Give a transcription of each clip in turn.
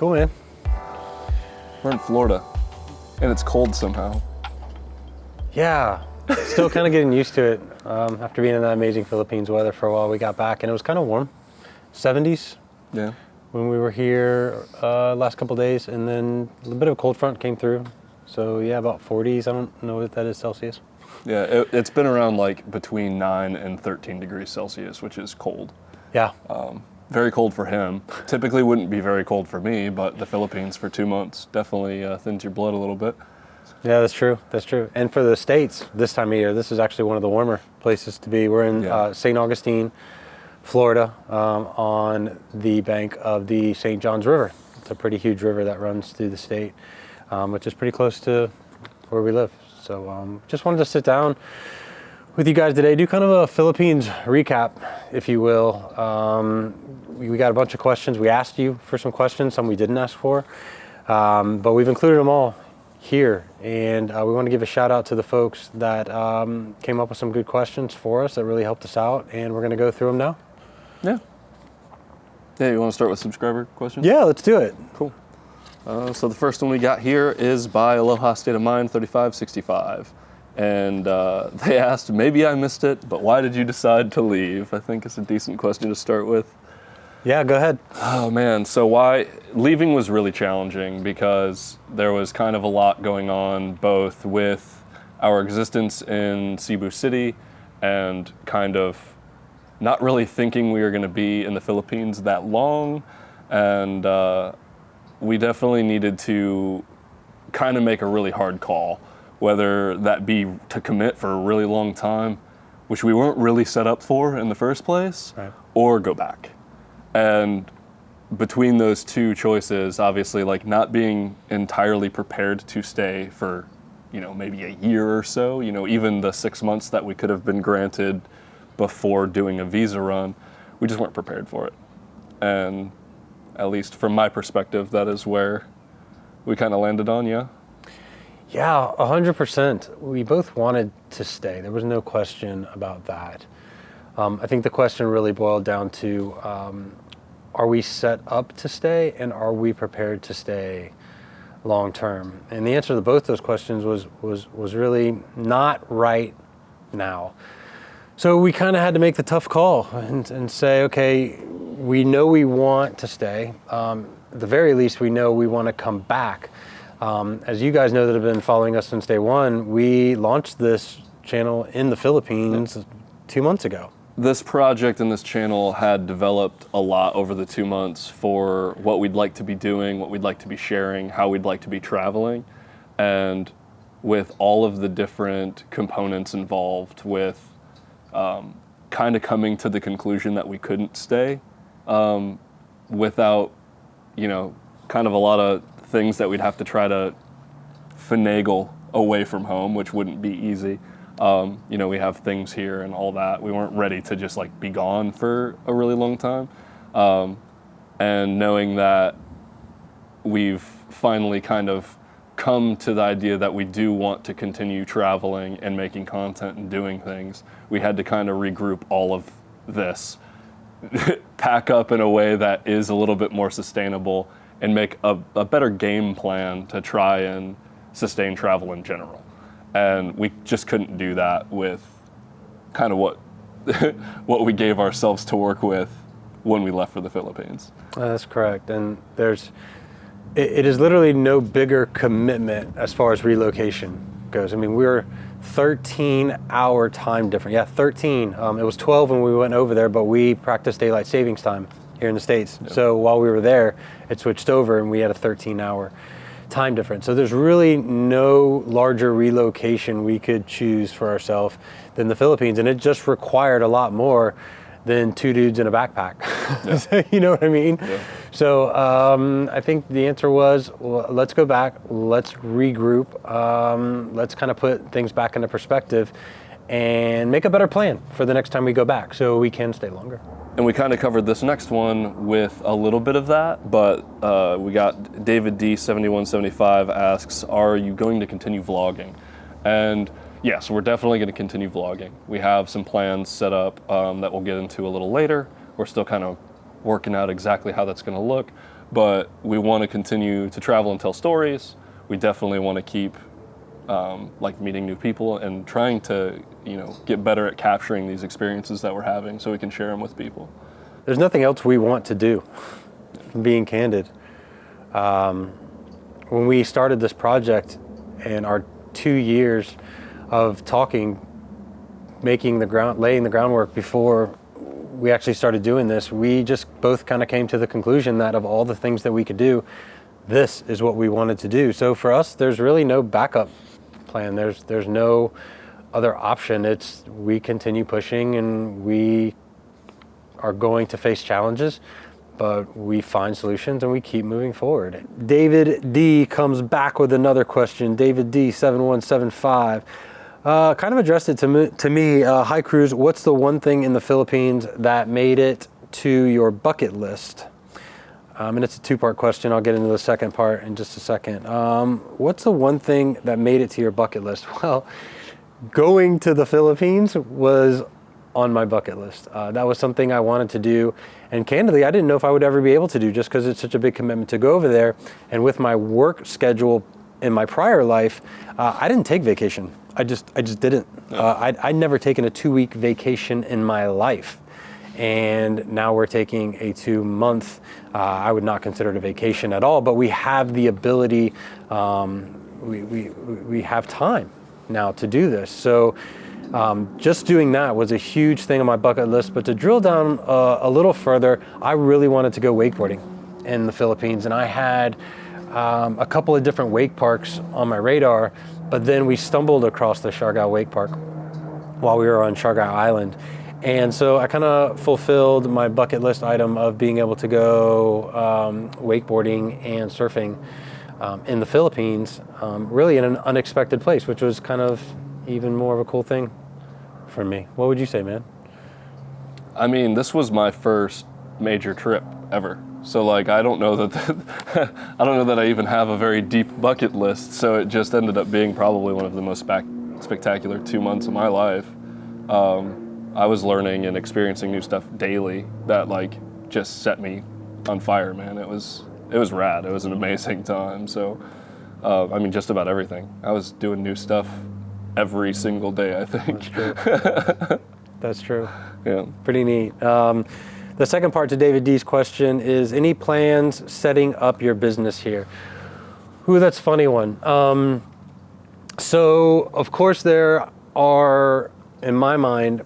Cool, man. We're in Florida, and it's cold somehow. Yeah, still kind of getting used to it. After being in that amazing Philippines weather for a while, we got back, and it was kind of warm. 70s Yeah. when we were here last couple days, and then a little bit of a cold front came through. So yeah, about 40s. I don't know what that is Celsius. Yeah, it's been around like between 9 and 13 degrees Celsius, which is cold. Yeah. Very cold for him. Typically wouldn't be very cold for me, but the Philippines for 2 months definitely thins your blood a little bit. Yeah, that's true. That's true. And for the States, this time of year, this is actually one of the warmer places to be. We're in St. Augustine, Florida, on the bank of the St. Johns River. It's a pretty huge river that runs through the state, which is pretty close to where we live. So just wanted to sit down with you guys today, do kind of a Philippines recap, if you will. We got a bunch of questions. We asked you for some questions, some we didn't ask for, but we've included them all here. And we want to give a shout out to the folks that came up with some good questions for us that really helped us out. And we're going to go through them now. Yeah. Yeah, you want to start with subscriber questions? Yeah, let's do it. Cool. So the first one we got here is by Aloha State of Mind 3565. And they asked, maybe I missed it, but why did you decide to leave? I think it's a decent question to start with. Yeah, go ahead. Oh man, so why? Leaving was really challenging because there was kind of a lot going on both with our existence in Cebu City and kind of not really thinking we were going to be in the Philippines that long. And we definitely needed to kind of make a really hard call, whether that be to commit for a really long time, which we weren't really set up for in the first place, right, or go back. And between those two choices, obviously, like not being entirely prepared to stay for, maybe a year or so, even the 6 months that we could have been granted before doing a visa run, we just weren't prepared for it. And at least from my perspective, that is where we kind of landed on, yeah? Yeah, 100%. We both wanted to stay. There was no question about that. I think the question really boiled down to, are we set up to stay and are we prepared to stay long term? And the answer to both those questions was really not right now. So we kind of had to make the tough call and say, okay, we know we want to stay. At the very least, we know we want to come back. As you guys know that have been following us since day one, we launched this channel in the Philippines 2 months ago. This project and this channel had developed a lot over the 2 months for what we'd like to be doing, what we'd like to be sharing, how we'd like to be traveling. And with all of the different components involved with kind of coming to the conclusion that we couldn't stay without, kind of a lot of things that we'd have to try to finagle away from home, which wouldn't be easy. We have things here and all that. We weren't ready to just be gone for a really long time. And knowing that we've finally kind of come to the idea that we do want to continue traveling and making content and doing things, we had to kind of regroup all of this, pack up in a way that is a little bit more sustainable and make a better game plan to try and sustain travel in general. And we just couldn't do that with kind of what we gave ourselves to work with when we left for the Philippines. That's correct. And it is literally no bigger commitment as far as relocation goes. I mean, we're 13-hour time difference. Yeah, 13. It was 12 when we went over there, but we practiced daylight savings time here in the States. Yep. So while we were there, it switched over and we had a 13-hour time difference. So there's really no larger relocation we could choose for ourselves than the Philippines. And it just required a lot more than two dudes in a backpack. Yeah. You know what I mean? Yeah. So I think the answer was, well, let's go back, let's regroup, let's kind of put things back into perspective and make a better plan for the next time we go back so we can stay longer. And we kind of covered this next one with a little bit of that, but we got David D7175 asks, are you going to continue vlogging? And yes, we're definitely going to continue vlogging. We have some plans set up that we'll get into a little later. We're still kind of working out exactly how that's going to look, but we want to continue to travel and tell stories. We definitely want to keep like meeting new people and trying to, get better at capturing these experiences that we're having so we can share them with people. There's nothing else we want to do, being candid. When we started this project and our 2 years of talking, laying the groundwork before we actually started doing this, we just both kind of came to the conclusion that of all the things that we could do, this is what we wanted to do. So for us, there's really no backup plan. There's no other option. It's we continue pushing and we are going to face challenges, but we find solutions and we keep moving forward. David D comes back with another question. David D 7175. Kind of addressed it to me. Hi Cruz, what's the one thing in the Philippines that made it to your bucket list? And it's a two-part question. I'll get into the second part in just a second. What's the one thing that made it to your bucket list? Well, going to the Philippines was on my bucket list. That was something I wanted to do. And candidly, I didn't know if I would ever be able to do just because it's such a big commitment to go over there. And with my work schedule in my prior life, I didn't take vacation. I just didn't. I'd never taken a 2-week vacation in my life. And now we're taking a 2-month, I would not consider it a vacation at all, but we have the ability, we have time now to do this. So just doing that was a huge thing on my bucket list. But to drill down a little further, I really wanted to go wakeboarding in the Philippines. And I had a couple of different wake parks on my radar, but then we stumbled across the Siargao Wake Park while we were on Siargao Island. And so I kind of fulfilled my bucket list item of being able to go wakeboarding and surfing in the Philippines, really in an unexpected place, which was kind of even more of a cool thing for me. What would you say, man? I mean, this was my first major trip ever. So like, I don't know that I even have a very deep bucket list. So it just ended up being probably one of the most spectacular 2 months of my life. I was learning and experiencing new stuff daily that like just set me on fire, man. It was rad. It was an amazing time. So, I mean, just about everything. I was doing new stuff every single day, I think. That's true. That's true. Yeah. Pretty neat. The second part to David D's question is, any plans setting up your business here? Ooh, that's a funny one. So, of course, there are, in my mind,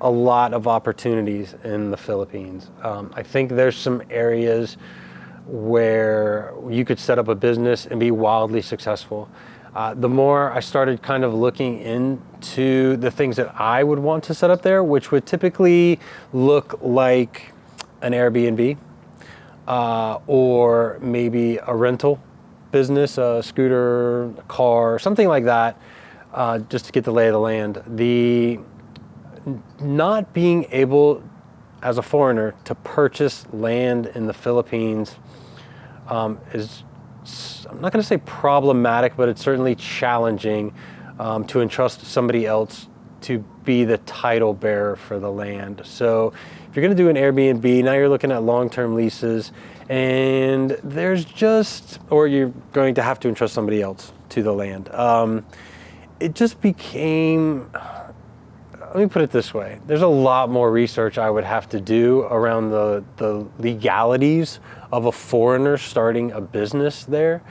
a lot of opportunities in the Philippines. I think there's some areas where you could set up a business and be wildly successful. The more I started kind of looking into the things that I would want to set up there, which would typically look like an Airbnb or maybe a rental business, a scooter, a car, something like that, just to get the lay of the land. The not being able, as a foreigner, to purchase land in the Philippines is, I'm not going to say problematic, but it's certainly challenging to entrust somebody else to be the title bearer for the land. So if you're going to do an Airbnb, now you're looking at long-term leases, and or you're going to have to entrust somebody else to the land. It just became, let me put it this way. There's a lot more research I would have to do around the legalities of a foreigner starting a business there,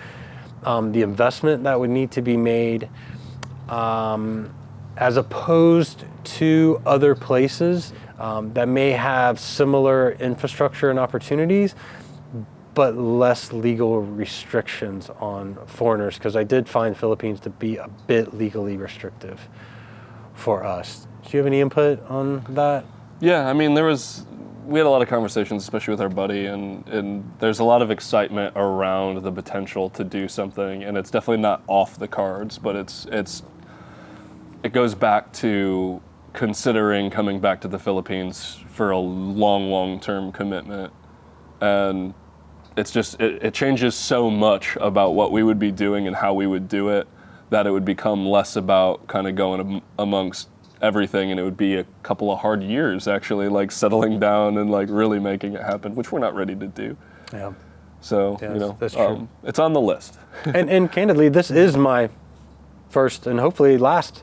the investment that would need to be made, as opposed to other places that may have similar infrastructure and opportunities, but less legal restrictions on foreigners, because I did find Philippines to be a bit legally restrictive for us. Do you have any input on that? Yeah, I mean, we had a lot of conversations, especially with our buddy, and there's a lot of excitement around the potential to do something, and it's definitely not off the cards, but it goes back to considering coming back to the Philippines for a long-term commitment, and it's just, it changes so much about what we would be doing and how we would do it, that it would become less about kind of going amongst everything, and it would be a couple of hard years actually, like settling down and like really making it happen, which we're not ready to do. Yeah. So, Yeah, that's true. it's on the list. And candidly, this is my first and hopefully last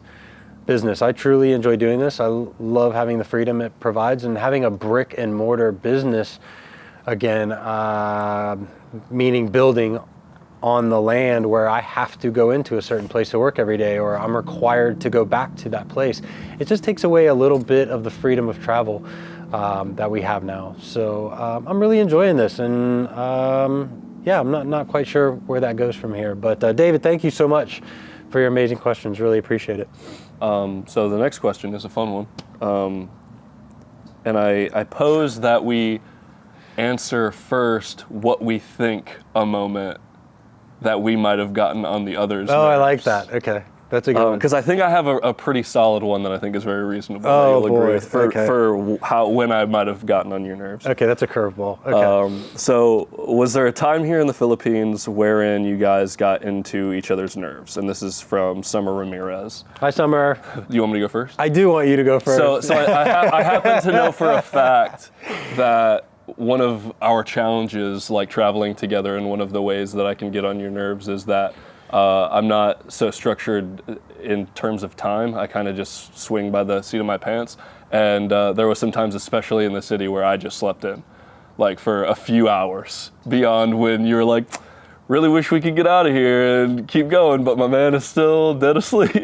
business. I truly enjoy doing this. I love having the freedom it provides, and having a brick and mortar business again, meaning building on the land where I have to go into a certain place to work every day, or I'm required to go back to that place. It just takes away a little bit of the freedom of travel that we have now. So I'm really enjoying this, and yeah, I'm not quite sure where that goes from here. But David, thank you so much for your amazing questions. Really appreciate it. So the next question is a fun one. And I pose that we answer first what we think a moment that we might have gotten on the others. Oh, I like that. Okay. That's a good one. Because I think I have a pretty solid one that I think is very reasonable. Oh, that you'll agree boy. with for Okay. when I might have gotten on your nerves. Okay, that's a curveball. Okay. So was there a time here in the Philippines wherein you guys got into each other's nerves? And this is from Summer Ramirez. Hi, Summer. Do you want me to go first? I do want you to go first. So I happen to know for a fact that one of our challenges, like traveling together, and one of the ways that I can get on your nerves is that I'm not so structured in terms of time. I kind of just swing by the seat of my pants. And there was some times, especially in the city, where I just slept in, like for a few hours beyond when you were like, really wish we could get out of here and keep going, but my man is still dead asleep.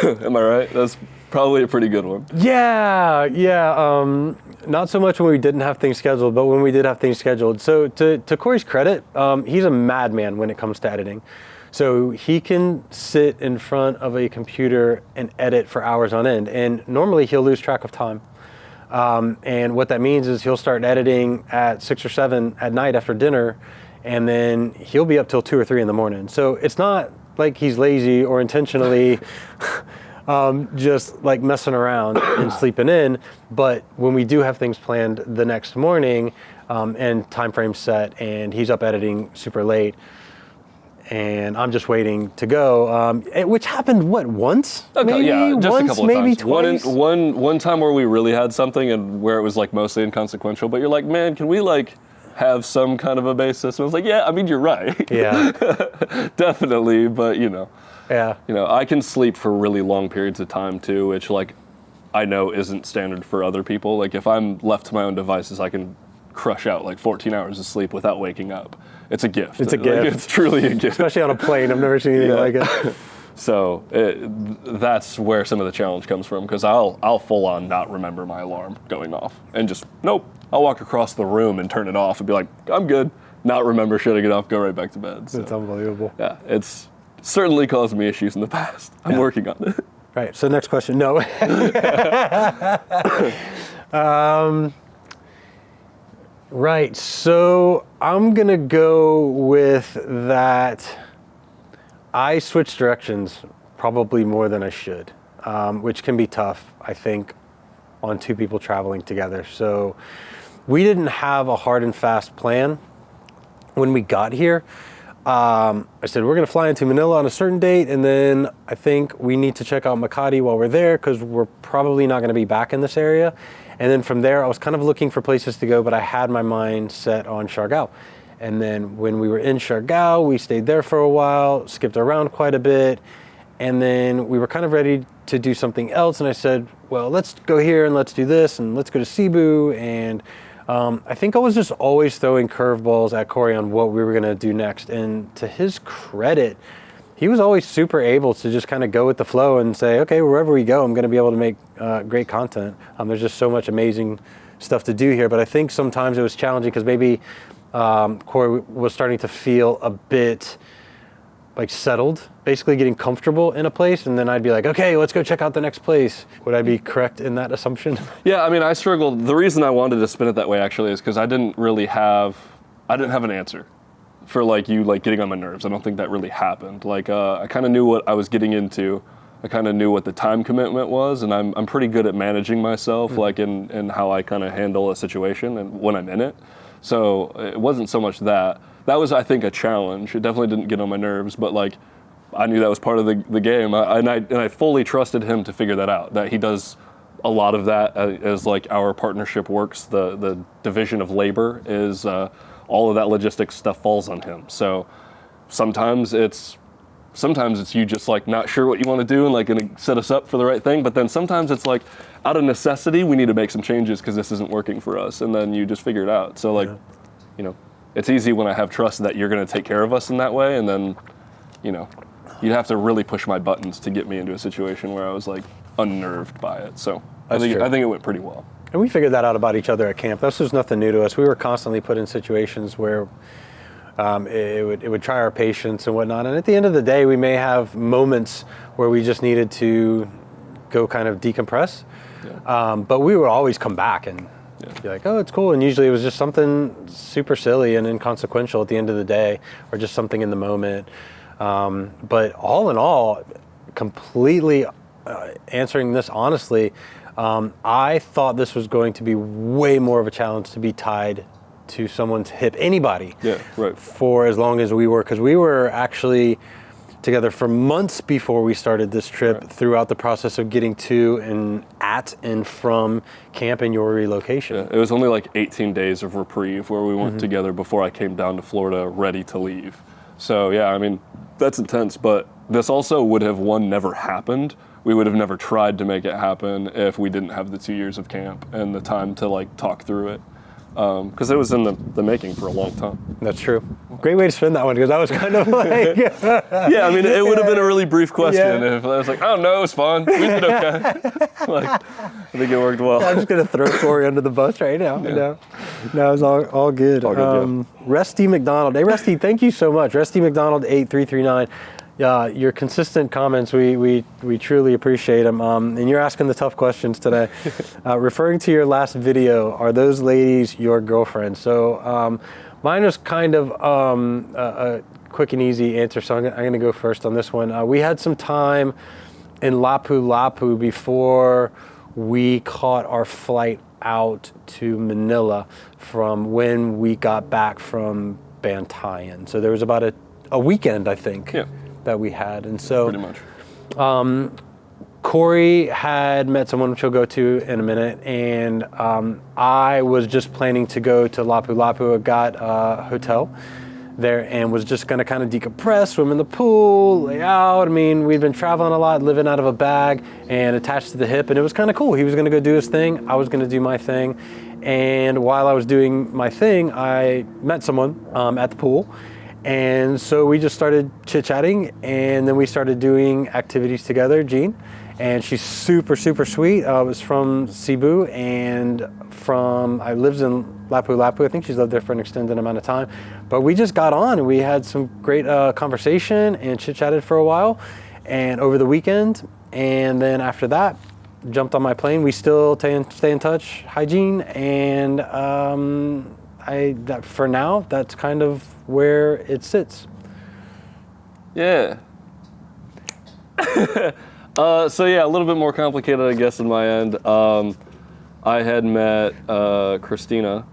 Am I right? That's probably a pretty good one. Yeah. Not so much when we didn't have things scheduled, but when we did have things scheduled. So to Korey's credit, he's a madman when it comes to editing. So he can sit in front of a computer and edit for hours on end. And normally he'll lose track of time. And what that means is he'll start editing at 6 or 7 at night after dinner, and then he'll be up till 2 or 3 in the morning. So it's not like he's lazy or intentionally just like messing around and sleeping in. But when we do have things planned the next morning and time frame set, and he's up editing super late, and I'm just waiting to go, which happened once? Okay, maybe yeah, just once, a couple of maybe times. twice. One time where we really had something and where it was like mostly inconsequential, but you're like, man, can we like have some kind of a basis? And I was like, yeah, I mean, you're right. Yeah. Definitely, but Yeah. I can sleep for really long periods of time too, which like I know isn't standard for other people. Like if I'm left to my own devices, I can crush out like 14 hours of sleep without waking up. It's a gift. It's a gift. It's truly a gift. Especially on a plane. I've never seen anything like it. So that's where some of the challenge comes from, because I'll full on not remember my alarm going off and just, nope. I'll walk across the room and turn it off and be like, I'm good. Not remember shutting it off, go right back to bed. So, It's unbelievable. yeah, it's certainly caused me issues in the past. I'm working on it. Right, so next question. No. Right, so I'm going to go with that I switch directions probably more than I should, which can be tough, I think, on two people traveling together. So we didn't have a hard and fast plan when we got here. I said, we're going to fly into Manila on a certain date, and then I think we need to check out Makati while we're there because we're probably not going to be back in this area. And then from there, I was kind of looking for places to go, but I had my mind set on Siargao. And then when we were in Siargao, we stayed there for a while, skipped around quite a bit, and then we were kind of ready to do something else. And I said, well, let's go here and let's do this, and let's go to Cebu. And I think I was just always throwing curveballs at Korey on what we were going to do next. And to his credit, he was always super able to just kind of go with the flow and say, okay, wherever we go, I'm going to be able to make great content. There's just so much amazing stuff to do here. But I think sometimes it was challenging because maybe Korey was starting to feel a bit like settled, basically getting comfortable in a place. And then I'd be like, okay, let's go check out the next place. Would I be correct in that assumption? Yeah, I mean, I struggled. The reason I wanted to spin it that way actually is because I didn't have an answer for like you like getting on my nerves. I don't think that really happened. Like I kind of knew what I was getting into. I kind of knew what the time commitment was, and I'm pretty good at managing myself, like in how I kind of handle a situation and when I'm in it. So it wasn't so much that. That was, I think, a challenge. It definitely didn't get on my nerves, but like I knew that was part of the game, and I fully trusted him to figure that out. That he does a lot of that as like our partnership works. The division of labor is all of that logistics stuff falls on him. So sometimes it's you just like not sure what you want to do and like gonna set us up for the right thing, but then sometimes it's like out of necessity we need to make some changes because this isn't working for us, and then you just figure it out. So like, you know, it's easy when I have trust that you're gonna take care of us in that way, and then, you know, you'd have to really push my buttons to get me into a situation where I was like unnerved by it. So I think it went pretty well. And we figured that out about each other at camp. This was nothing new to us. We were constantly put in situations where it would try our patience and whatnot. And at the end of the day, we may have moments where we just needed to go kind of decompress. Yeah. But we would always come back and be like, oh, it's cool. And usually it was just something super silly and inconsequential at the end of the day, or just something in the moment. But all in all, completely answering this honestly, I thought this was going to be way more of a challenge to be tied to someone's hip, anybody, for as long as we were, because we were actually together for months before we started this trip, throughout the process of getting to and at and from camp and your relocation. Yeah, it was only like 18 days of reprieve where we weren't together before I came down to Florida ready to leave. So yeah, I mean, that's intense, but this also would have, never happened. We would have never tried to make it happen if we didn't have the 2 years of camp and the time to like talk through it. Because it was in the making for a long time. That's true. Great way to spend that one, because I was kind of like... yeah, I mean, it would have been a really brief question if I was like, I don't know, it was fun. We did okay. Like, I think it worked well. I'm just going to throw Korey under the bus right now. No, it's all good. All good, Resty McDonald. Hey, Resty, thank you so much. Resty McDonald 8339. Your consistent comments, we truly appreciate them. And you're asking the tough questions today. Referring to your last video, are those ladies your girlfriends? So mine was kind of a quick and easy answer, so I'm going to go first on this one. We had some time in Lapu-Lapu before we caught our flight out to Manila from when we got back from Bantayan. So there was about a weekend, I think. Yeah. That we had, and so pretty much. Korey had met someone, which he'll go to in a minute, and I was just planning to go to Lapu-Lapu. I got a hotel there and was just going to kind of decompress, swim in the pool, lay out. I mean, we'd been traveling a lot, living out of a bag and attached to the hip, and it was kind of cool. He was going to go do his thing, I was going to do my thing, and while I was doing my thing, I met someone at the pool. And so we just started chit-chatting, and then we started doing activities together, Jean. And she's super, super sweet. I was from Cebu, and I lived in Lapu-Lapu. I think she's lived there for an extended amount of time. But we just got on, and we had some great conversation and chit-chatted for a while, and over the weekend. And then after that, jumped on my plane. We still stay in touch, Jean, and for now, that's kind of where it sits. Yeah. So yeah, a little bit more complicated, I guess, on my end. I had met Christina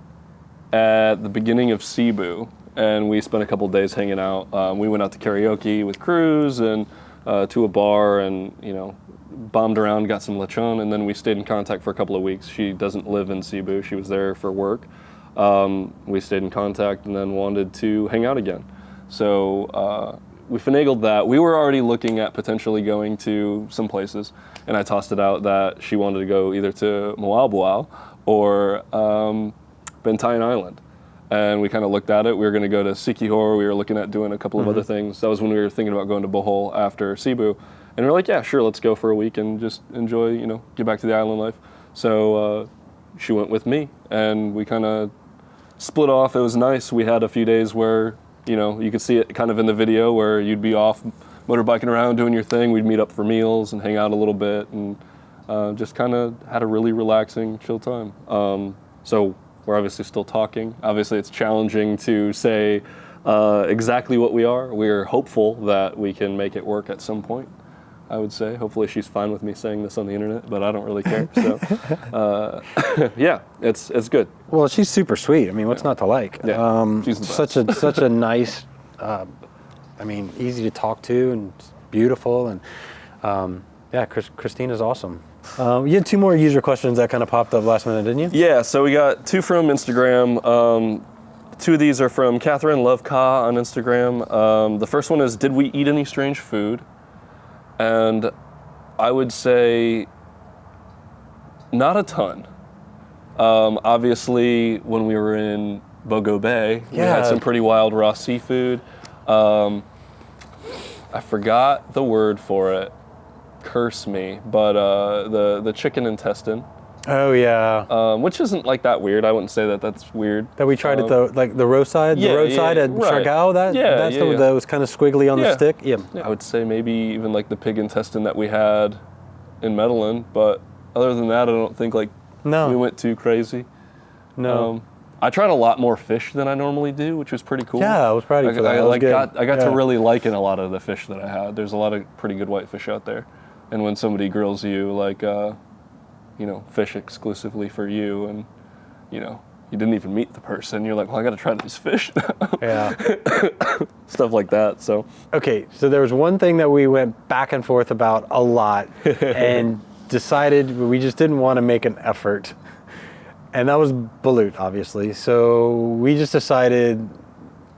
at the beginning of Cebu, and we spent a couple days hanging out. We went out to karaoke with Cruz and to a bar, and bombed around, got some lechon, and then we stayed in contact for a couple of weeks. She doesn't live in Cebu; she was there for work. We stayed in contact and then wanted to hang out again. So we finagled that. We were already looking at potentially going to some places, and I tossed it out that she wanted to go either to Moalboal or Bantayan Island. And we kind of looked at it. We were going to go to Siquijor. We were looking at doing a couple of other things. That was when we were thinking about going to Bohol after Cebu. And we were like, yeah, sure, let's go for a week and just enjoy, get back to the island life. So she went with me, and we kind of split off. It was nice. We had a few days where, you could see it kind of in the video where you'd be off motorbiking around doing your thing. We'd meet up for meals and hang out a little bit, and just kind of had a really relaxing, chill time. So we're obviously still talking. Obviously, it's challenging to say exactly what we are. We're hopeful that we can make it work at some point, I would say. Hopefully she's fine with me saying this on the internet, but I don't really care. So, yeah, it's good. Well, she's super sweet. I mean, what's not to like? Yeah, she's the best. such a nice, easy to talk to and beautiful. And yeah, Christina's awesome. You had two more user questions that kind of popped up last minute, didn't you? Yeah, so we got two from Instagram. Two of these are from Catherine Love Ka on Instagram. The first one is, did we eat any strange food? And I would say not a ton. Obviously, when we were in Bogo Bay, we had some pretty wild raw seafood. I forgot the word for it. Curse me, but the chicken intestine. Oh yeah. Which isn't like that weird. I wouldn't say that that's weird. That we tried at the roadside, yeah, the roadside yeah, at right. Siargao. That was kind of squiggly on the stick. Yeah. I would say maybe even like the pig intestine that we had in Medellin, but other than that, I don't think we went too crazy. No. I tried a lot more fish than I normally do, which was pretty cool. Yeah, I was proud of you for that. I got to really liking a lot of the fish that I had. There's a lot of pretty good whitefish out there, and when somebody grills you fish exclusively for you, and you didn't even meet the person, you're like, well, I got to try these fish now. Yeah. Stuff like that. So okay, so there was one thing that we went back and forth about a lot, and decided we just didn't want to make an effort. And that was balut, obviously. So we just decided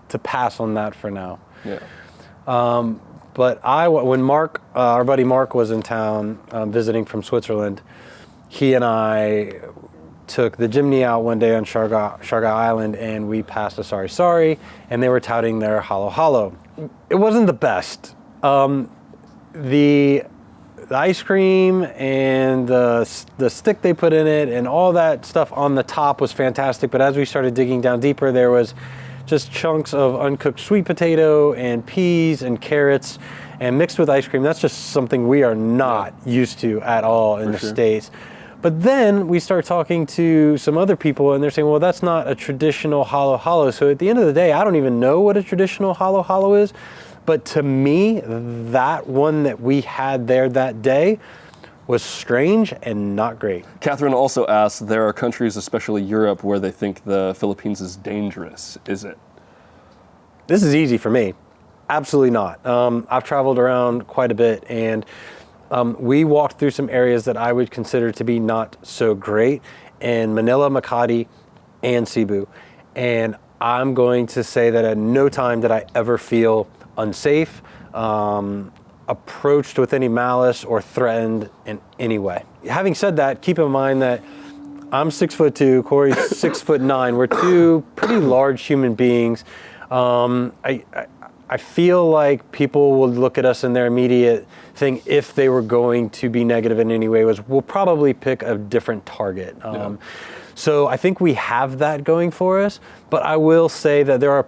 to pass on that for now. Yeah. But when Mark, our buddy Mark, was in town visiting from Switzerland, he and I took the Jimny out one day on Siargao Island, and we passed a Sorry Sorry, and they were touting their Halo Halo. It wasn't the best. The ice cream and the stick they put in it and all that stuff on the top was fantastic, but as we started digging down deeper, there was just chunks of uncooked sweet potato and peas and carrots and mixed with ice cream. That's just something we are not used to at all in the States. But then we start talking to some other people, and they're saying, well, that's not a traditional Halo Halo. So at the end of the day, I don't even know what a traditional Halo Halo is. But to me, that one that we had there that day was strange and not great. Catherine also asked, there are countries, especially Europe, where they think the Philippines is dangerous. Is it? This is easy for me. Absolutely not. I've traveled around quite a bit, and we walked through some areas that I would consider to be not so great in Manila, Makati, and Cebu. And I'm going to say that at no time did I ever feel unsafe, approached with any malice, or threatened in any way. Having said that, keep in mind that I'm 6'2", Korey's 6'9". We're two pretty large human beings. I feel like people will look at us and their immediate thing, if they were going to be negative in any way, was we'll probably pick a different target. So I think we have that going for us, but I will say that there are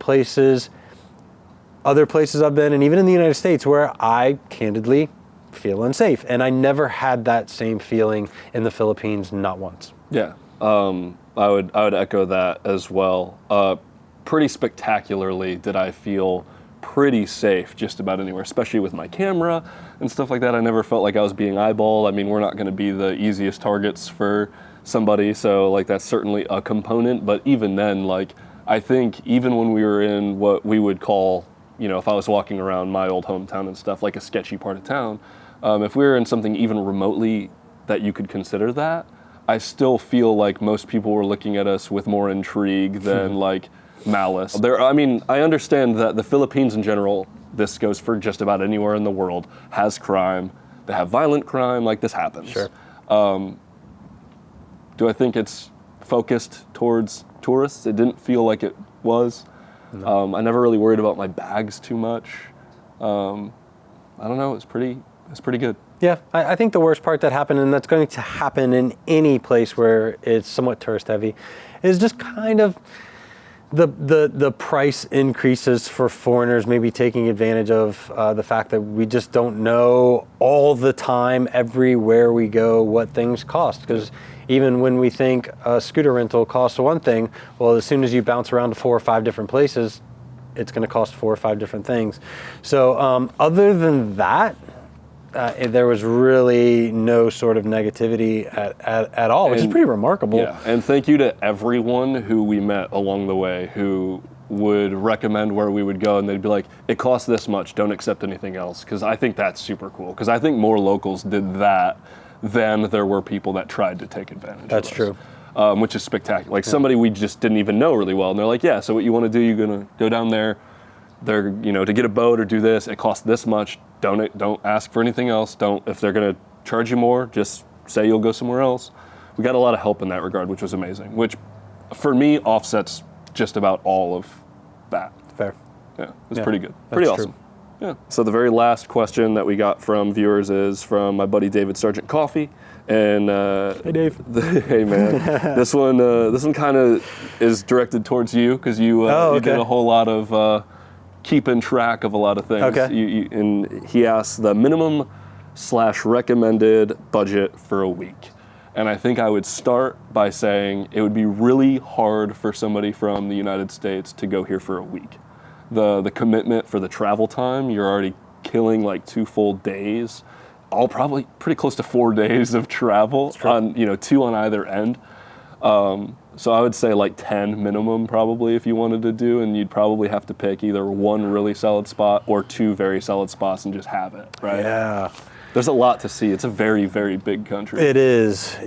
other places I've been, and even in the United States, where I candidly feel unsafe. And I never had that same feeling in the Philippines, not once. Yeah, I would echo that as well. Pretty spectacularly did I feel pretty safe just about anywhere, especially with my camera and stuff like that. I never felt like I was being eyeballed. I mean, we're not going to be the easiest targets for somebody, so that's certainly a component. But even then, I think even when we were in what we would call, if I was walking around my old hometown and stuff, like a sketchy part of town, if we were in something even remotely that you could consider that, I still feel like most people were looking at us with more intrigue than malice. I understand that the Philippines in general, this goes for just about anywhere in the world, has crime. They have violent crime, this happens. Sure. Do I think it's focused towards tourists? It didn't feel like it was. No. I never really worried about my bags too much. I don't know, it's pretty good. Yeah, I think the worst part that happened, and that's going to happen in any place where it's somewhat tourist heavy, is just kind of the price increases for foreigners, maybe taking advantage of the fact that we just don't know all the time, everywhere we go, what things cost. Because even when we think a scooter rental costs one thing, well, as soon as you bounce around to 4 or 5 different places, it's going to cost 4 or 5 different things. So other than that, there was really no sort of negativity at all, which is pretty remarkable. Yeah, and thank you to everyone who we met along the way who would recommend where we would go, and they'd be like, it costs this much, don't accept anything else, because I think that's super cool, because I think more locals did that than there were people that tried to take advantage of us. That's true. which is spectacular. Like somebody we just didn't even know really well, and they're like, yeah, so what you want to do, you're going to go down there. They're, to get a boat or do this, it costs this much. Don't ask for anything else. If they're going to charge you more, just say you'll go somewhere else. We got a lot of help in that regard, which was amazing, which for me offsets just about all of that. Fair. Yeah, it's pretty good. Pretty awesome. True. Yeah. So the very last question that we got from viewers is from my buddy David Sargent Coffee. And hey Dave. Hey man. This one kind of is directed towards you because you did a whole lot of keeping track of a lot of things. Okay. And he asked the minimum/recommended budget for a week. And I think I would start by saying it would be really hard for somebody from the United States to go here for a week. The commitment for the travel time, you're already killing like 2 full days, all probably pretty close to 4 days of travel on, 2 on either end. So I would say like 10 minimum probably if you wanted to do, and you'd probably have to pick either 1 really solid spot or 2 very solid spots and just have it, right? Yeah. There's a lot to see. It's a very, very big country. It is.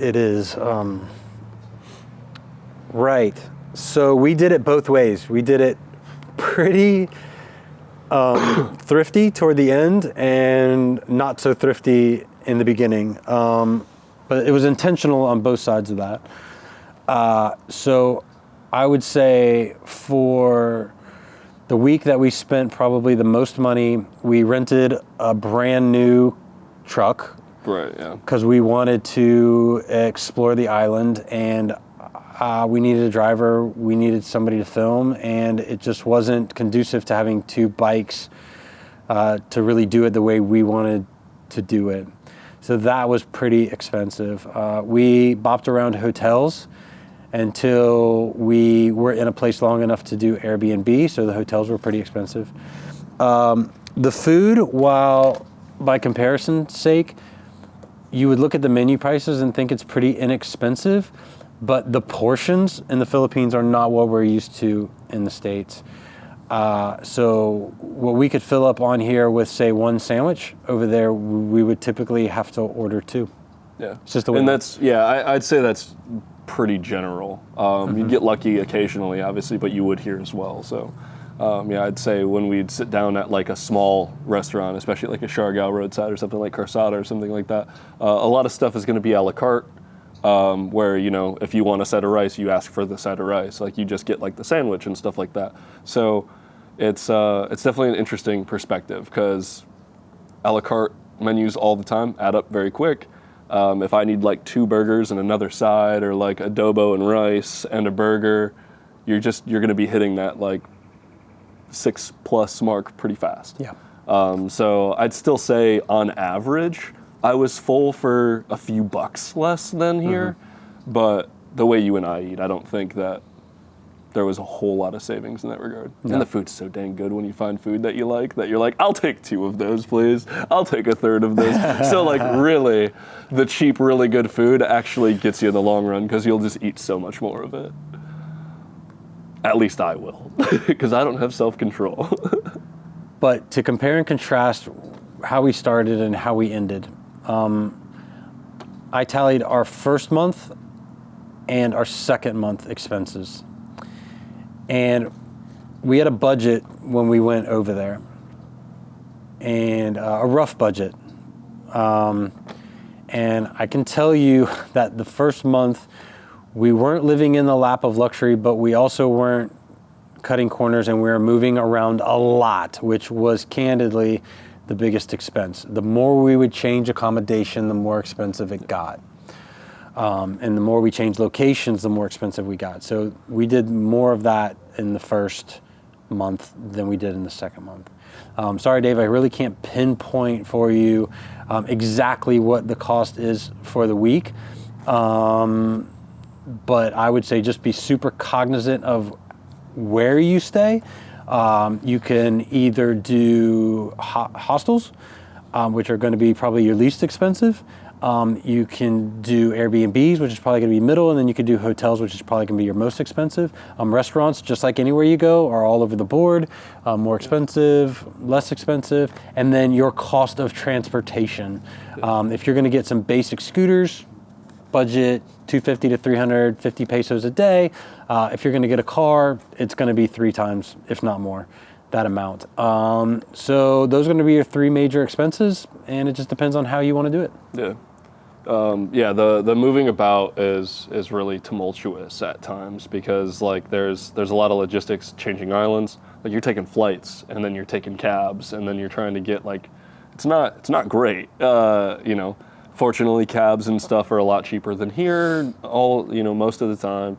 Right. So we did it both ways. We did it pretty thrifty toward the end and not so thrifty in the beginning. But it was intentional on both sides of that. So I would say for the week that we spent probably the most money, we rented a brand new truck. Right, yeah. Because we wanted to explore the island, and we needed a driver, we needed somebody to film, and it just wasn't conducive to having 2 bikes to really do it the way we wanted to do it. So that was pretty expensive. We bopped around hotels until we were in a place long enough to do Airbnb, so the hotels were pretty expensive. The food, while by comparison's sake, you would look at the menu prices and think it's pretty inexpensive, but the portions in the Philippines are not what we're used to in the States. So what we could fill up on here with, say, 1 sandwich, over there we would typically have to order 2. Yeah, it's just the way. And I'd say that's pretty general. You'd get lucky occasionally, obviously, but you would here as well. So. I'd say when we'd sit down at like a small restaurant, especially like a Siargao roadside or something like Carsata or something like that, a lot of stuff is going to be a la carte, where, if you want a set of rice, you ask for the set of rice. Like you just get like the sandwich and stuff like that. So it's definitely an interesting perspective because a la carte menus all the time add up very quick. If I need like 2 burgers and another side, or like adobo and rice and a burger, you're going to be hitting that like 6+ mark pretty fast. Yeah. So I'd still say on average, I was full for a few bucks less than here, but the way you and I eat, I don't think that there was a whole lot of savings in that regard. No. And the food's so dang good when you find food that you like, that you're like, I'll take 2 of those, please. I'll take a third of this. So like really, the cheap, really good food actually gets you in the long run because you'll just eat so much more of it. At least I will, because I don't have self-control. But to compare and contrast how we started and how we ended, I tallied our first month and our second month expenses. And we had a budget when we went over there, and a rough budget. And I can tell you that the first month, we weren't living in the lap of luxury, but we also weren't cutting corners, and we were moving around a lot, which was candidly the biggest expense. The more we would change accommodation, the more expensive it got. And the more we changed locations, the more expensive we got. So we did more of that in the first month than we did in the second month. Sorry, Dave, I really can't pinpoint for you exactly what the cost is for the week. But I would say just be super cognizant of where you stay. You can either do hostels, which are going to be probably your least expensive. You can do Airbnbs, which is probably going to be middle, and then you can do hotels, which is probably going to be your most expensive. Restaurants, just like anywhere you go, are all over the board, more expensive, less expensive, and then your cost of transportation. If you're going to get some basic scooters, budget 250 to 350 pesos a day. If you're going to get a car, it's going to be 3 times, if not more, that amount. So those are going to be your 3 major expenses, and it just depends on how you want to do it. Yeah. The moving about is really tumultuous at times because like there's a lot of logistics, changing islands. Like you're taking flights and then you're taking cabs and then you're trying to get like it's not great. Fortunately, cabs and stuff are a lot cheaper than here. Most of the time,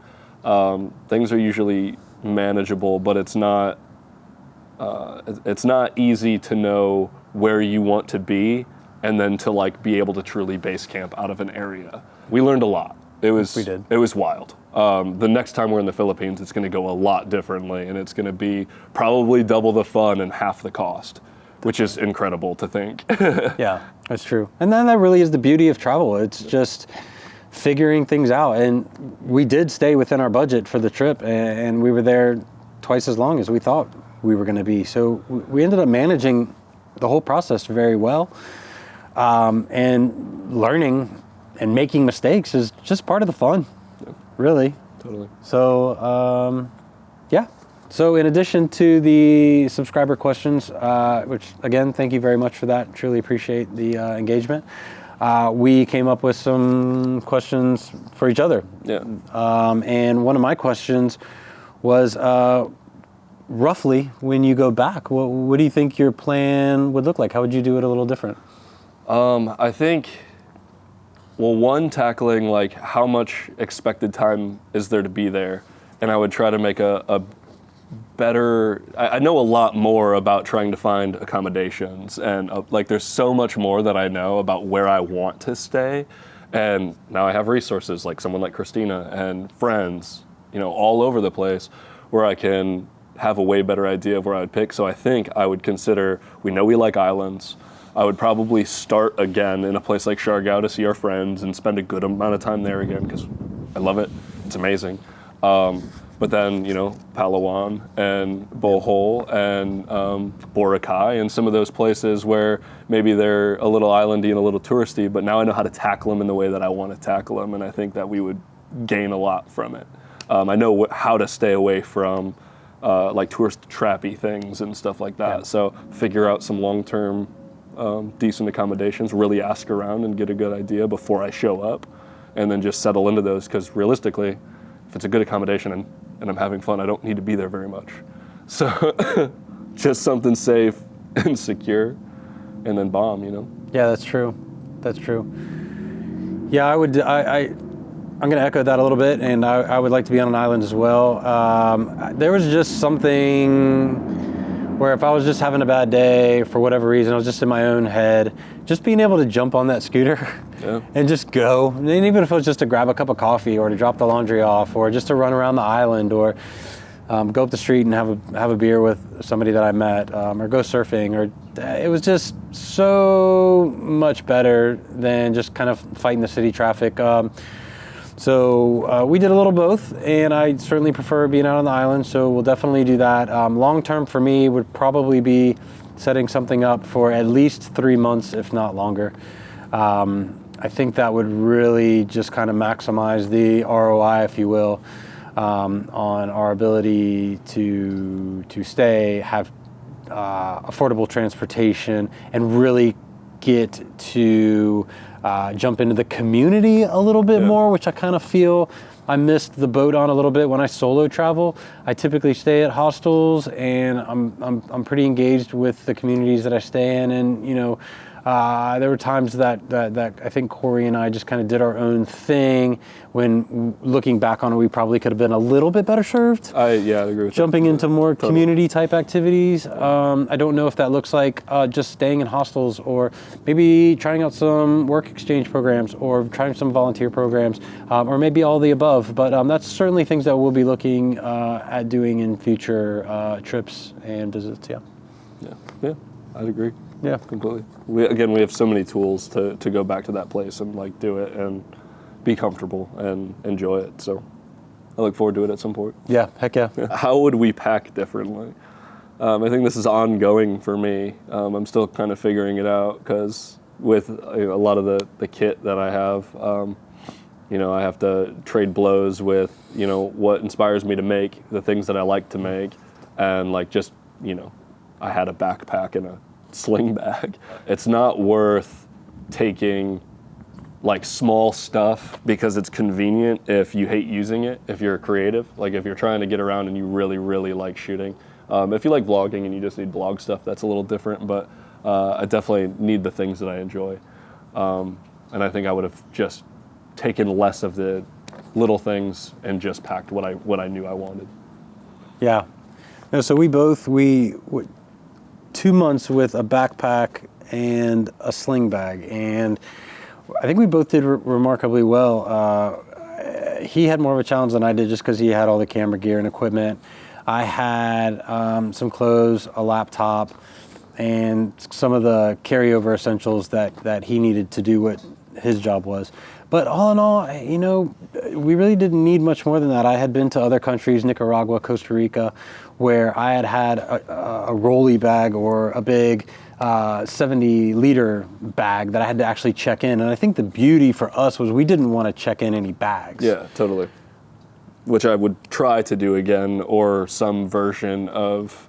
things are usually manageable, but it's not easy to know where you want to be and then to like be able to truly base camp out of an area. We learned a lot. We did. It was wild. The next time we're in the Philippines, it's going to go a lot differently, and it's going to be probably double the fun and half the cost, which is incredible to think. Yeah, that's true. And then that really is the beauty of travel. It's just figuring things out. And we did stay within our budget for the trip, and we were there twice as long as we thought we were going to be. So we ended up managing the whole process very well. And learning and making mistakes is just part of the fun, really. Totally. So, yeah. So in addition to the subscriber questions, which again, thank you very much for that. Truly appreciate the engagement. We came up with some questions for each other. Yeah. And one of my questions was, roughly, when you go back, what do you think your plan would look like? How would you do it a little different? I think, tackling like how much expected time is there to be there, and I would try to make a better. I know a lot more about trying to find accommodations, and like there's so much more that I know about where I want to stay, and now I have resources like someone like Christina and friends, all over the place, where I can have a way better idea of where I would pick. So I think I would consider. We know we like islands. I would probably start again in a place like Siargao to see our friends and spend a good amount of time there again because I love it. It's amazing. But then, Palawan and Bohol and Boracay and some of those places where maybe they're a little islandy and a little touristy, but now I know how to tackle them in the way that I want to tackle them, and I think that we would gain a lot from it. I know how to stay away from like tourist trappy things and stuff like that. Yeah. So figure out some long-term decent accommodations, really ask around and get a good idea before I show up, and then just settle into those, because realistically, if it's a good accommodation and I'm having fun, I don't need to be there very much. So just something safe and secure, and then bomb, Yeah, that's true. That's true. Yeah, I'm going to echo that a little bit, and I would like to be on an island as well. There was just something where if I was just having a bad day for whatever reason, I was just in my own head, just being able to jump on that scooter and just go. And even if it was just to grab a cup of coffee or to drop the laundry off or just to run around the island or go up the street and have a beer with somebody that I met or go surfing, it was just so much better than just kind of fighting the city traffic. So we did a little both, and I certainly prefer being out on the island, so we'll definitely do that. Long term for me would probably be setting something up for at least 3 months, if not longer. I think that would really just kind of maximize the ROI, if you will, on our ability to stay, have affordable transportation, and really get to jump into the community a little bit more, which I kind of feel I missed the boat on a little bit when I solo travel. I typically stay at hostels, and I'm pretty engaged with the communities that I stay in, and there were times that I think Korey and I just kind of did our own thing. When looking back on it, we probably could have been a little bit better served. I agree with jumping into more community type activities. I don't know if that looks like just staying in hostels, or maybe trying out some work exchange programs, or trying some volunteer programs, or maybe all the above. But that's certainly things that we'll be looking at doing in future trips and visits. Yeah, I'd agree. Yeah, completely. We have so many tools to go back to that place and like do it and be comfortable and enjoy it. So I look forward to it at some point. Yeah, heck yeah. How would we pack differently? I think this is ongoing for me. I'm still kind of figuring it out, because with a lot of the kit that I have, I have to trade blows with, what inspires me to make, the things that I like to make, and like just, I had a backpack and a sling bag. It's not worth taking like small stuff because it's convenient if you hate using it, if you're a creative, like if you're trying to get around and you really, really like shooting. If you like vlogging and you just need vlog stuff, that's a little different, but I definitely need the things that I enjoy. And I think I would have just taken less of the little things and just packed what I knew I wanted. Yeah. No, so we 2 months with a backpack and a sling bag, and I think we both did remarkably well. He had more of a challenge than I did just because he had all the camera gear and equipment. I had some clothes, a laptop, and some of the carryover essentials that he needed to do what his job was. But all in all, we really didn't need much more than that. I had been to other countries, Nicaragua, Costa Rica, where I had a rolly bag or a big 70-liter bag that I had to actually check in. And I think the beauty for us was we didn't want to check in any bags. Yeah, totally. Which I would try to do again, or some version of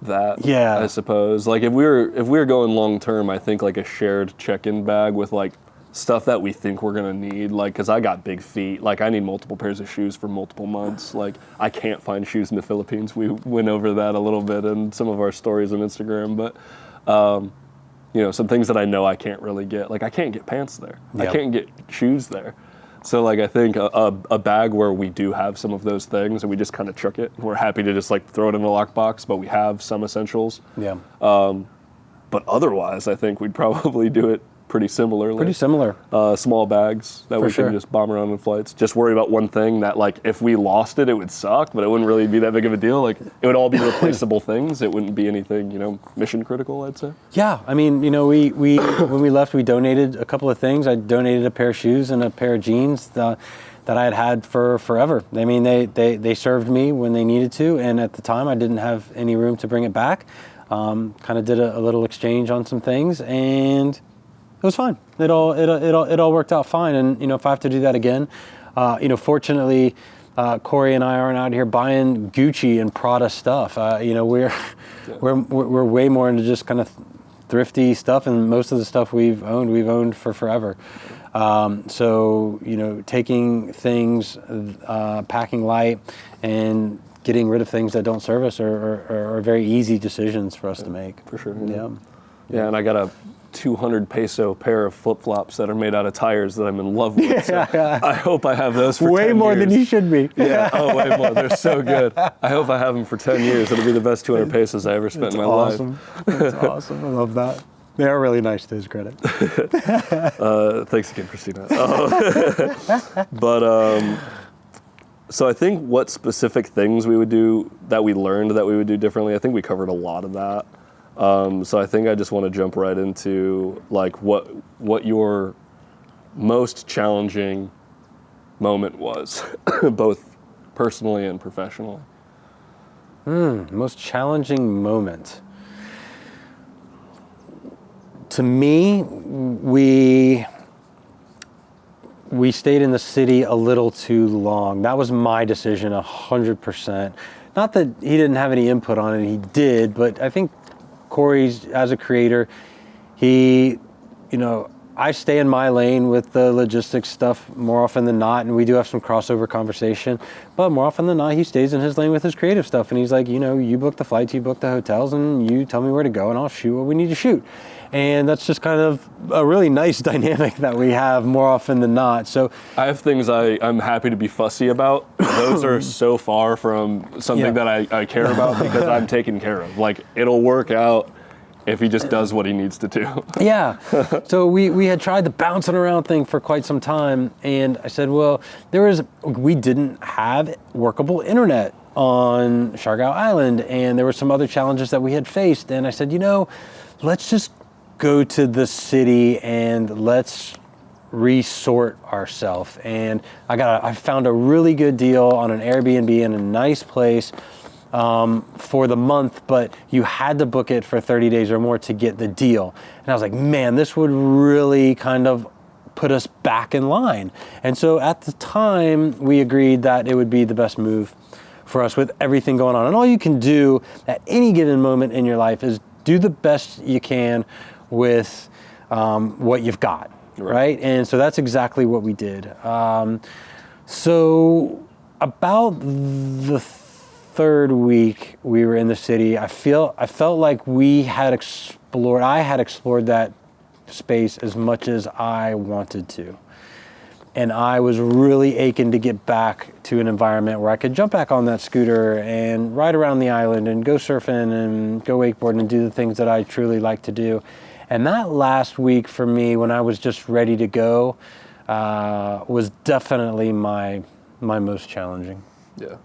that. Yeah, I suppose. Like if we were going long term, I think like a shared check-in bag with like stuff that we think we're gonna need. Like, cause I got big feet. Like I need multiple pairs of shoes for multiple months. Like I can't find shoes in the Philippines. We went over that a little bit in some of our stories on Instagram, but. Some things that I know I can't really get. Like I can't get pants there. Yep. I can't get shoes there. So like I think a bag where we do have some of those things and we just kind of chuck it. We're happy to just like throw it in a lockbox, but we have some essentials. Yeah. But otherwise, I think we'd probably do it pretty similarly. Pretty similar. Small bags that we can just bomb around in flights. Just worry about one thing that like if we lost it, it would suck, but it wouldn't really be that big of a deal. Like it would all be replaceable things. It wouldn't be anything, mission critical, I'd say. Yeah, I mean, we when we left, we donated a couple of things. I donated a pair of shoes and a pair of jeans that I had for forever. I mean, they served me when they needed to, and at the time I didn't have any room to bring it back. Kind of did a little exchange on some things, and it was fine. It all worked out fine. And if I have to do that again, fortunately, Korey and I aren't out here buying Gucci and Prada stuff. We're way more into just kind of thrifty stuff, and most of the stuff we've owned for forever. So taking things, packing light, and getting rid of things that don't serve us are very easy decisions for us to make. For sure. Yeah, and I got a 200 peso pair of flip-flops that are made out of tires that I'm in love with. So I hope I have those for way 10 more years. than you should be. Yeah, way more. They're so good. I hope I have them for 10 years. It'll be the best 200 pesos I ever spent in my life. That's awesome. I love that. They are really nice, to his credit. Thanks again, Christina. So I think what specific things we would do that we learned that we would do differently, I think we covered a lot of that. So I think I just want to jump right into like what your most challenging moment was, both personally and professionally. Most challenging moment. To me, we stayed in the city a little too long. That was my decision, 100%. Not that he didn't have any input on it, he did, but I think Korey's, as a creator, I stay in my lane with the logistics stuff more often than not, and we do have some crossover conversation, but more often than not, he stays in his lane with his creative stuff, and he's like, you book the flights, you book the hotels, and you tell me where to go, and I'll shoot what we need to shoot. And that's just kind of a really nice dynamic that we have more often than not. So I have things I'm happy to be fussy about. Those are so far from something that I care about because I'm taken care of. Like, it'll work out if he just does what he needs to do. Yeah. So we had tried the bouncing around thing for quite some time, and I said, well, we didn't have workable internet on Siargao Island, and there were some other challenges that we had faced, and I said, let's just go to the city and let's resort ourselves. And I found a really good deal on an Airbnb in a nice place for the month, but you had to book it for 30 days or more to get the deal. And I was like, man, this would really kind of put us back in line. And so at the time, we agreed that it would be the best move for us with everything going on. And all you can do at any given moment in your life is do the best you can with what you've got, right? And so that's exactly what we did. So about the third week we were in the city, I felt like I had explored that space as much as I wanted to. And I was really aching to get back to an environment where I could jump back on that scooter and ride around the island and go surfing and go wakeboarding and do the things that I truly like to do. And that last week for me, when I was just ready to go, was definitely my most challenging. Yeah.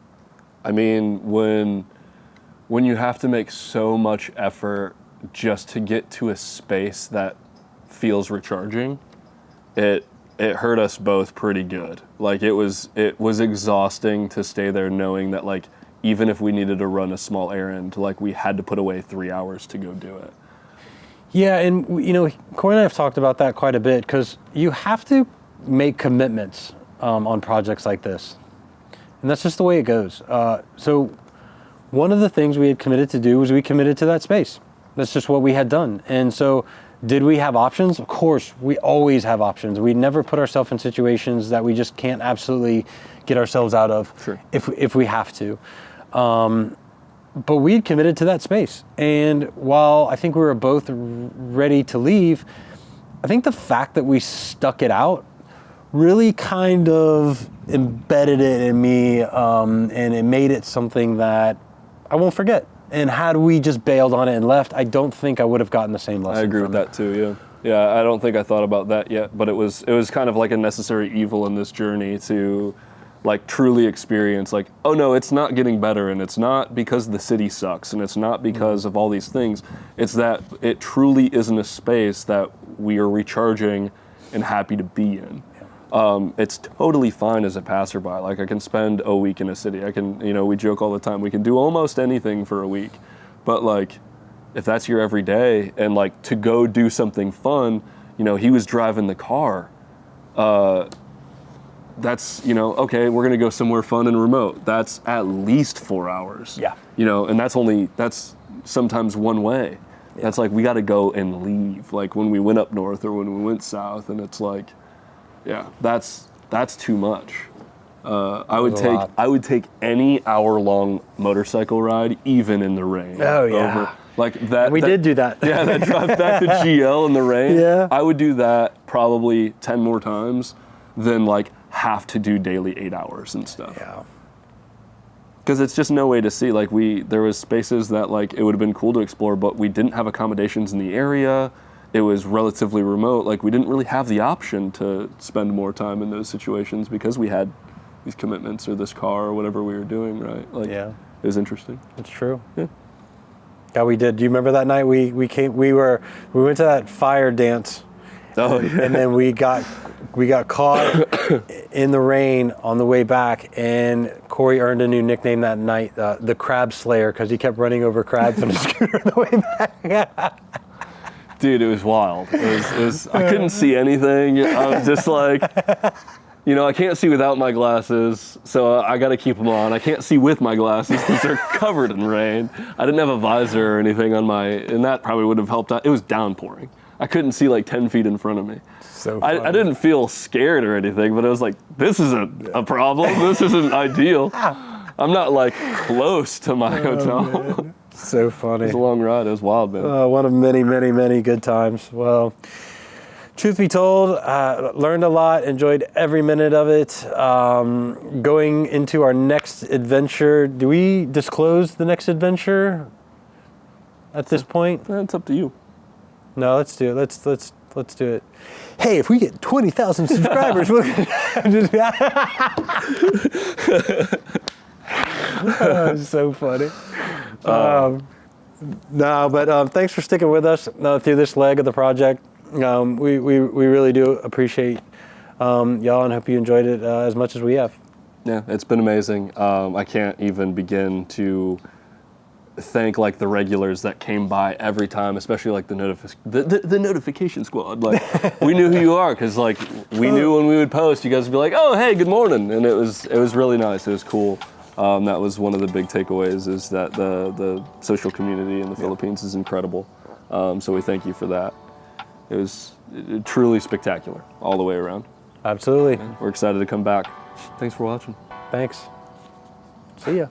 I mean, when you have to make so much effort just to get to a space that feels recharging, it hurt us both pretty good. Like it was exhausting to stay there knowing that like even if we needed to run a small errand, like we had to put away 3 hours to go do it. Yeah, and Korey and I have talked about that quite a bit because you have to make commitments on projects like this. And that's just the way it goes. So one of the things we had committed to do was we committed to that space. That's just what we had done. And so did we have options? Of course, we always have options. We never put ourselves in situations that we just can't absolutely get ourselves out of if we have to. But we had committed to that space. And while I think we were both ready to leave, I think the fact that we stuck it out really kind of embedded it in me, and it made it something that I won't forget. And had we just bailed on it and left, I don't think I would have gotten the same lesson. I agree with that too, yeah. Yeah, I don't think I thought about that yet, but it was kind of like a necessary evil in this journey to like truly experience like, oh no, it's not getting better, and it's not because the city sucks, and it's not because of all these things. It's that it truly isn't a space that we are recharging and happy to be in. It's totally fine as a passerby. Like I can spend a week in a city. I can, we joke all the time, we can do almost anything for a week. But like, if that's your everyday and like to go do something fun, he was driving the car. That's, okay, we're gonna go somewhere fun and remote. That's at least 4 hours. Yeah. And that's sometimes one way. Yeah. That's like, we gotta go and leave. Like when we went up north or when we went south, and it's like, yeah, that's too much. I would take any hour-long motorcycle ride, even in the rain. Oh yeah, over, like that. We did do that. Yeah, that drive back to GL in the rain. Yeah, I would do that probably 10 more times than like have to do daily 8 hours and stuff. Yeah. Because it's just no way to see. Like there was spaces that like it would have been cool to explore, but we didn't have accommodations in the area. It was relatively remote. Like we didn't really have the option to spend more time in those situations because we had these commitments or this car or whatever we were doing, right? Like, yeah, it was interesting. It's true. Yeah. Yeah, we did. Do you remember that night we went to that fire dance? Oh yeah. And then we got caught in the rain on the way back, and Korey earned a new nickname that night, the Crab Slayer, because he kept running over crabs on his scooter on the way back. Dude, it was wild. It was I couldn't see anything. I was just like, I can't see without my glasses, so I got to keep them on. I can't see with my glasses because they're covered in rain. I didn't have a visor or anything on and that probably would have helped out. It was downpouring. I couldn't see like 10 feet in front of me. So I didn't feel scared or anything, but I was like, this isn't a problem. This isn't ideal. I'm not like close to my hotel. Man. So funny. It was a long ride. It was wild, man. One of many, many, many good times. Well, truth be told, learned a lot, enjoyed every minute of it. Going into our next adventure, do we disclose the next adventure at this point? It's up to you. No, let's do it. Let's do it. Hey, if we get 20,000 subscribers, we'll it's so funny. Thanks for sticking with us through this leg of the project. We really do appreciate y'all, and hope you enjoyed it as much as we have. Yeah, it's been amazing. I can't even begin to thank like the regulars that came by every time, especially like the notification squad. Like we knew who you are because like we knew when we would post, you guys would be like, "Oh, hey, good morning," and it was really nice. It was cool. That was one of the big takeaways, is that the social community in the Philippines is incredible. So we thank you for that. It was truly spectacular all the way around. Absolutely. We're excited to come back. Thanks for watching. Thanks. See ya.